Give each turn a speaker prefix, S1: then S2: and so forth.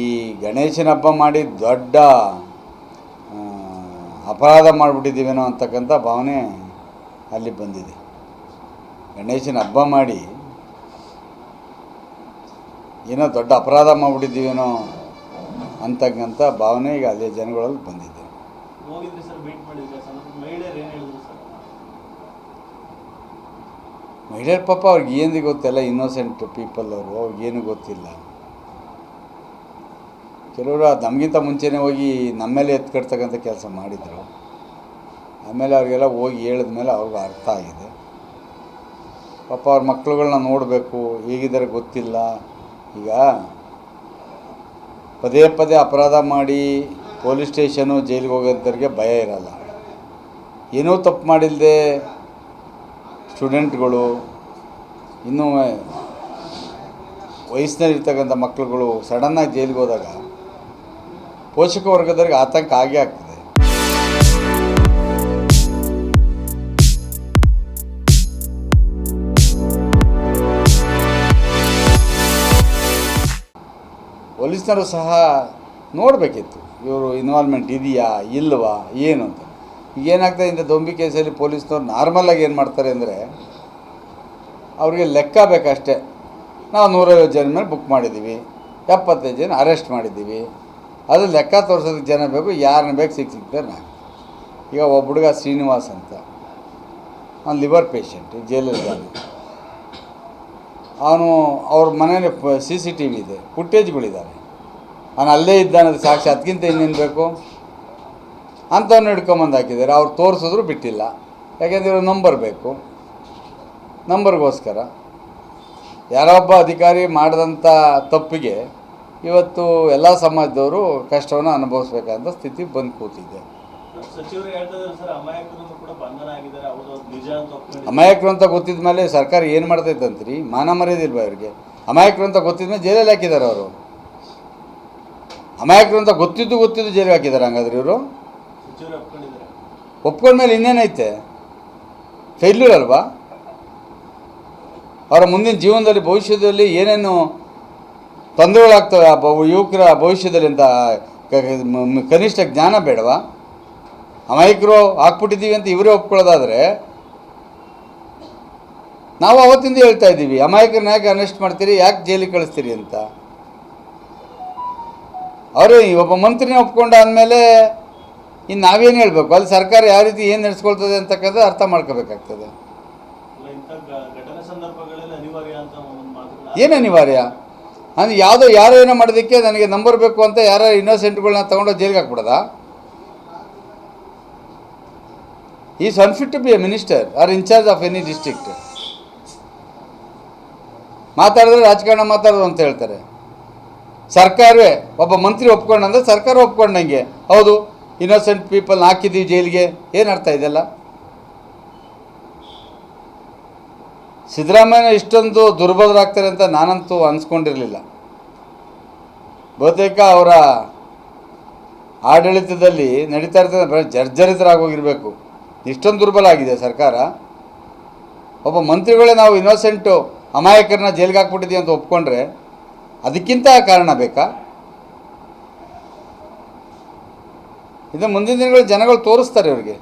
S1: ಈ ಗಣೇಶನ ಹಬ್ಬ ಮಾಡಿ ದೊಡ್ಡ ಅಪರಾಧ ಮಾಡಿಬಿಟ್ಟಿದ್ದೀವೇನೋ ಅಂತಕ್ಕಂಥ ಭಾವನೆ ಅಲ್ಲಿ ಬಂದಿದೆ. ಗಣೇಶನ ಹಬ್ಬ ಮಾಡಿ ಏನೋ ದೊಡ್ಡ ಅಪರಾಧ ಮಾಡಿಬಿಟ್ಟಿದ್ದೀವೇನೋ ಅಂತಕ್ಕಂಥ ಭಾವನೆ ಈಗ ಅಲ್ಲಿ ಜನಗಳಲ್ಲಿ ಬಂದಿದೆ. ಮಹಿಳೆಯರು ಪಾಪ ಅವ್ರಿಗೆ ಏನು ಗೊತ್ತಿಲ್ಲ, ಇನ್ನೋಸೆಂಟ್ ಪೀಪಲ್ ಅವರು, ಅವ್ರಿಗೇನು ಗೊತ್ತಿಲ್ಲ. ಕೆಲವರು ನಮಗಿಂತ ಮುಂಚೆನೇ ಹೋಗಿ ನಮ್ಮೇಲೆ ಎತ್ಕಡ್ತಕ್ಕಂಥ ಕೆಲಸ ಮಾಡಿದರು. ಆಮೇಲೆ ಅವ್ರಿಗೆಲ್ಲ ಹೋಗಿ ಹೇಳಿದ್ಮೇಲೆ ಅವ್ರಿಗೆ ಅರ್ಥ ಆಗಿದೆ. ಪಾಪ ಅವ್ರ ಮಕ್ಳುಗಳನ್ನ ನೋಡಬೇಕು, ಹೇಗಿದ್ದಾರೆ ಗೊತ್ತಿಲ್ಲ. ಈಗ ಪದೇ ಪದೇ ಅಪರಾಧ ಮಾಡಿ ಪೊಲೀಸ್ ಸ್ಟೇಷನು ಜೈಲಿಗೆ ಹೋಗೋಂಥವ್ರಿಗೆ ಭಯ ಇರಲ್ಲ. ಏನೂ ತಪ್ಪು ಮಾಡಿಲ್ಲದೆ ಸ್ಟೂಡೆಂಟ್ಗಳು, ಇನ್ನೂ ವಯಸ್ಸಿನಲ್ಲಿರ್ತಕ್ಕಂಥ ಮಕ್ಕಳುಗಳು ಸಡನ್ನಾಗಿ ಜೈಲಿಗೆ ಹೋದಾಗ ಪೋಷಕ ವರ್ಗದವ್ರಿಗೆ ಆತಂಕ ಆಗೇ ಆಗ್ತದೆ. ಪೊಲೀಸ್ನವರು ಸಹ ನೋಡಬೇಕಿತ್ತು ಇವರು ಇನ್ವಾಲ್ವ್ಮೆಂಟ್ ಇದೆಯಾ ಇಲ್ವಾ ಏನು ಅಂತ. ಈಗ ಏನಾಗ್ತದೆ, ಇಂಥ ದೊಂಬಿ ಕೇಸಲ್ಲಿ ಪೊಲೀಸ್ನವ್ರು ನಾರ್ಮಲಾಗಿ ಏನು ಮಾಡ್ತಾರೆ ಅಂದರೆ, ಅವ್ರಿಗೆ ಲೆಕ್ಕ ಬೇಕಷ್ಟೇ. ನಾವು 150 ಜನ ಮೇಲೆ ಬುಕ್ ಮಾಡಿದ್ದೀವಿ, 75 ಜನ ಅರೆಸ್ಟ್ ಮಾಡಿದ್ದೀವಿ, ಅದು ಲೆಕ್ಕ ತೋರಿಸೋದಕ್ಕೆ ಜನ ಬೇಕು, ಯಾರನ್ನ ಬೇಕು ಸಿಗ್ತಾರೆ ನಾನು. ಈಗ ಒಬ್ಬ ಹುಡುಗ ಶ್ರೀನಿವಾಸ್ ಅಂತ, ಅವ್ನು ಲಿವರ್ ಪೇಷಂಟ್, ಜೈಲಲ್ಲಿದ್ದಾನೆ. ಅವನು ಅವ್ರ ಮನೇಲಿ CCTV ಇದೆ, ಫುಟೇಜ್ಗಳಿದ್ದಾವೆ. ಅವನು ಅಲ್ಲೇ ಇದ್ದಾನದು ಸಾಕ್ಷಿ, ಅದಕ್ಕಿಂತ ಇನ್ನೇನು ಬೇಕು ಅಂಥವ್ನು ಹಿಡ್ಕೊಂಬಂದು ಹಾಕಿದ್ದಾರೆ. ಅವ್ರು ತೋರಿಸಿದ್ರು ಬಿಟ್ಟಿಲ್ಲ, ಯಾಕೆಂದರೆ ಇವರು ನಂಬರ್ ಬೇಕು. ನಂಬರ್ಗೋಸ್ಕರ ಯಾರೊಬ್ಬ ಅಧಿಕಾರಿ ಮಾಡಿದಂಥ ತಪ್ಪಿಗೆ ಇವತ್ತು ಎಲ್ಲ ಸಮಾಜದವರು ಕಷ್ಟವನ್ನು ಅನುಭವಿಸ್ಬೇಕಂತ ಸ್ಥಿತಿ ಬಂದು ಕೂತಿದೆ. ಅಮಾಯಕರು ಅಂತ ಗೊತ್ತಿದ ಮೇಲೆ ಸರ್ಕಾರ ಏನು ಮಾಡ್ತೈತಂತ್ರಿ? ಮಾನ ಮರ್ಯಾದಿಲ್ವಾ ಇವ್ರಿಗೆ? ಅಮಾಯಕರು ಅಂತ ಗೊತ್ತಿದ ಮೇಲೆ ಜೈಲಲ್ಲಿ ಹಾಕಿದ್ದಾರೆ ಅವರು. ಅಮಾಯಕರು ಅಂತ ಗೊತ್ತಿದ್ದು ಜೈಲಿಗೆ ಹಾಕಿದ್ದಾರೆ. ಹಂಗಾದ್ರೆ ಇವರು ಒಪ್ಕೊಂಡ್ಮೇಲೆ ಇನ್ನೇನೈತೆ? ಫೇಲ್ಯೂರ್ ಅಲ್ವಾ? ಅವರ ಮುಂದಿನ ಜೀವನದಲ್ಲಿ ಭವಿಷ್ಯದಲ್ಲಿ ಏನೇನು ತೊಂದರೆಗಳಾಗ್ತವೆ ಆ ಯುವಕರ ಭವಿಷ್ಯದಲ್ಲಿ ಅಂತ ಕನಿಷ್ಠ ಜ್ಞಾನ ಬೇಡವಾ? ಅಮಾಯಕರು ಹಾಕ್ಬಿಟ್ಟಿದ್ದೀವಿ ಅಂತ ಇವರೇ ಒಪ್ಕೊಳ್ಳೋದಾದರೆ, ನಾವು ಅವತ್ತಿಂದ ಹೇಳ್ತಾ ಇದ್ದೀವಿ, ಅಮಾಯಕರನ್ನ ಯಾಕೆ ಅರೆಸ್ಟ್ ಮಾಡ್ತೀರಿ, ಯಾಕೆ ಜೈಲಿಗೆ ಕಳಿಸ್ತೀರಿ ಅಂತ. ಅವರೇ ಒಬ್ಬ ಮಂತ್ರಿನೇ ಒಪ್ಕೊಂಡ ಅಂದಮೇಲೆ ಇನ್ನು ನಾವೇನು ಹೇಳಬೇಕು? ಅಲ್ಲಿ ಸರ್ಕಾರ ಯಾವ ರೀತಿ ಏನು ನಡೆಸ್ಕೊಳ್ತದೆ ಅಂತಕ್ಕಂಥ ಅರ್ಥ ಮಾಡ್ಕೋಬೇಕಾಗ್ತದೆ. ಏನು ಅನಿವಾರ್ಯ ಅಂದರೆ ಯಾರೋ ಏನೋ ಮಾಡೋದಕ್ಕೆ ನನಗೆ ನಂಬರ್ ಬೇಕು ಅಂತ ಯಾರೋ ಇನ್ನೋಸೆಂಟ್ಗಳನ್ನ ತೊಗೊಂಡು ಜೈಲಿಗೆ ಹಾಕ್ಬಿಡೋದಾ? Is unfit to be a minister or in charge of any district. ಮಾತಾಡಿದ್ರೆ ರಾಜಕಾರಣ ಮಾತಾಡೋದು ಅಂತ ಹೇಳ್ತಾರೆ. ಸರ್ಕಾರವೇ ಒಬ್ಬ ಮಂತ್ರಿ ಒಪ್ಕೊಂಡಂದ್ರೆ ಸರ್ಕಾರ ಒಪ್ಕೊಂಡಂಗೆ, ಹೌದು ಇನ್ನೋಸೆಂಟ್ ಪೀಪಲ್ನ ಹಾಕಿದ್ದೀವಿ ಜೈಲಿಗೆ. ಏನು ಅರ್ಥ ಇದೆಲ್ಲ? ಸಿದ್ದರಾಮಯ್ಯ ಇಷ್ಟೊಂದು ದುರ್ಬಲರಾಗ್ತಾರೆ ಅಂತ ನಾನಂತೂ ಅನಿಸ್ಕೊಂಡಿರಲಿಲ್ಲ. ಬಹುತೇಕ ಅವರ ಆಡಳಿತದಲ್ಲಿ ನಡೀತಾ ಇರ್ತದೆ ಜರ್ಜರಿತರಾಗೋಗಿರಬೇಕು. ಇಷ್ಟೊಂದು ದುರ್ಬಲ ಆಗಿದೆ ಸರ್ಕಾರ. ಒಬ್ಬ ಮಂತ್ರಿಗಳೇ ನಾವು ಇನ್ನೋಸೆಂಟು ಅಮಾಯಕರನ್ನ ಜೈಲಿಗೆ ಹಾಕ್ಬಿಟ್ಟಿದ್ದೀವಿ ಅಂತ ಒಪ್ಕೊಂಡ್ರೆ ಅದಕ್ಕಿಂತ ಕಾರಣ ಬೇಕಾ? ಇದು ಮುಂದಿನ ದಿನಗಳು ಜನಗಳು ತೋರಿಸ್ತಾರೆ ಇವ್ರಿಗೆ.